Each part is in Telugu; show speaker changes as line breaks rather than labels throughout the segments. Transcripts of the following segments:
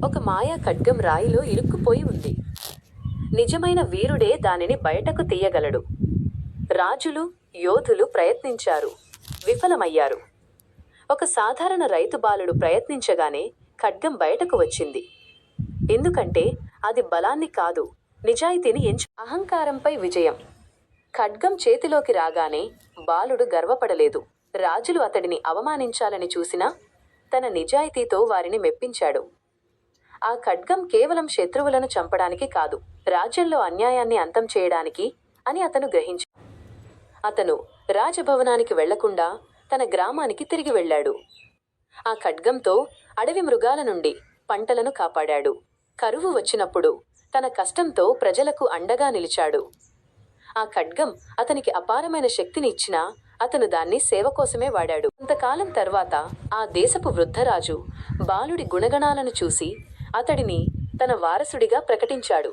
ఒక మాయా ఖడ్గం రాయిలో ఇరుక్కుపోయి ఉంది. నిజమైన వీరుడే దానిని బయటకు తీయగలడు. రాజులు, యోధులు ప్రయత్నించారు, విఫలమయ్యారు. ఒక సాధారణ రైతు బాలుడు ప్రయత్నించగానే ఖడ్గం బయటకు వచ్చింది. ఎందుకంటే అది బలాన్ని కాదు, నిజాయితీని అహంకారంపై విజయం. ఖడ్గం చేతిలోకి రాగానే బాలుడు గర్వపడలేదు. రాజులు అతడిని అవమానించాలని చూసినా తన నిజాయితీతో వారిని మెప్పించాడు. ఆ ఖడ్గం కేవలం శత్రువులను చంపడానికి కాదు, రాజ్యంలో అన్యాయాన్ని అంతం చేయడానికి అని అతను గ్రహించాడు. అతను రాజభవనానికి వెళ్లకుండా తన గ్రామానికి తిరిగి వెళ్ళాడు. ఆ ఖడ్గంతో అడవి మృగాల నుండి పంటలను కాపాడాడు. కరువు వచ్చినప్పుడు తన కష్టంతో ప్రజలకు అండగా నిలిచాడు. ఆ ఖడ్గం అతనికి అపారమైన శక్తిని ఇచ్చినా అతను దాన్ని సేవ కోసమే వాడాడు. కొంతకాలం తర్వాత ఆ దేశపు వృద్ధరాజు బాలుడి గుణగణాలను చూసి అతడిని తన వారసుడిగా ప్రకటించాడు.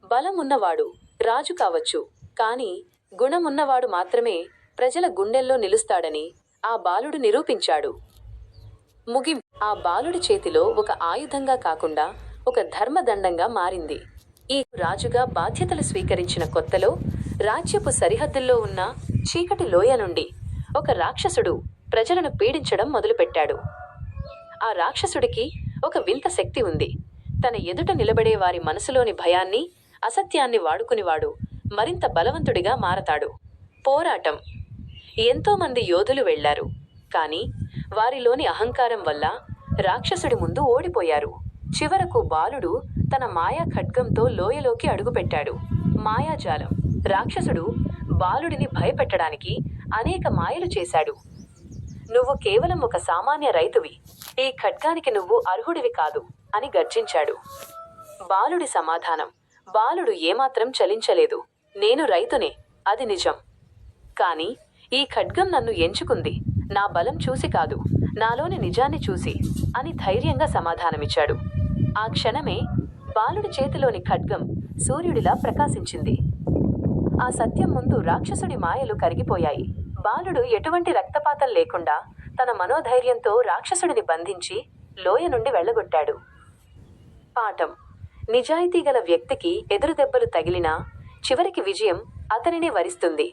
బలం ఉన్నవాడు రాజు కావచ్చు, కానీ గుణమున్నవాడు మాత్రమే ప్రజల గుండెల్లో నిలుస్తాడని ఆ బాలుడు నిరూపించాడు. ఆ బాలుడి చేతిలో ఒక ఆయుధంగా కాకుండా ఒక ధర్మదండంగా మారింది. ఈ రాజుగా బాధ్యతలు స్వీకరించిన కొత్తలో రాజ్యపు సరిహద్దుల్లో ఉన్న చీకటి లోయ నుండి ఒక రాక్షసుడు ప్రజలను పీడించడం మొదలుపెట్టాడు. ఆ రాక్షసుడికి ఒక వింత శక్తి ఉంది. తన ఎదుట నిలబడే వారి మనసులోని భయాన్ని, అసత్యాన్ని వాడుకునివాడు మరింత బలవంతుడిగా మారతాడు. పోరాటం. ఎంతోమంది యోధులు వెళ్లారు, కానీ వారిలోని అహంకారం వల్ల రాక్షసుడి ముందు ఓడిపోయారు. చివరకు బాలుడు తన మాయా ఖడ్గంతో లోయలోకి అడుగుపెట్టాడు. మాయాజాలం. రాక్షసుడు బాలుడిని భయపెట్టడానికి అనేక మాయలు చేశాడు. నువ్వు కేవలం ఒక సామాన్య రైతువి, ఈ ఖడ్గానికి నువ్వు అర్హుడివి కాదు అని గర్జించాడు. బాలుడి సమాధానం. బాలుడు ఏమాత్రం చలించలేదు. నేను రైతునే, అది నిజం. కానీ ఈ ఖడ్గం నన్ను ఎంచుకుంది, నా బలం చూసి కాదు, నాలోని నిజాన్ని చూసి అని ధైర్యంగా సమాధానమిచ్చాడు. ఆ క్షణమే బాలుడి చేతిలోని ఖడ్గం సూర్యుడిలా ప్రకాశించింది. ఆ సత్యం ముందు రాక్షసుడి మాయలు కరిగిపోయాయి. బాలుడు ఎటువంటి రక్తపాతం లేకుండా తన మనోధైర్యంతో రాక్షసుడిని బంధించి లోయ నుండి వెళ్ళగొట్టాడు. పాఠం. నిజాయితీగల వ్యక్తికి ఎదురుదెబ్బలు తగిలినా చివరికి విజయం అతనినే వరిస్తుంది.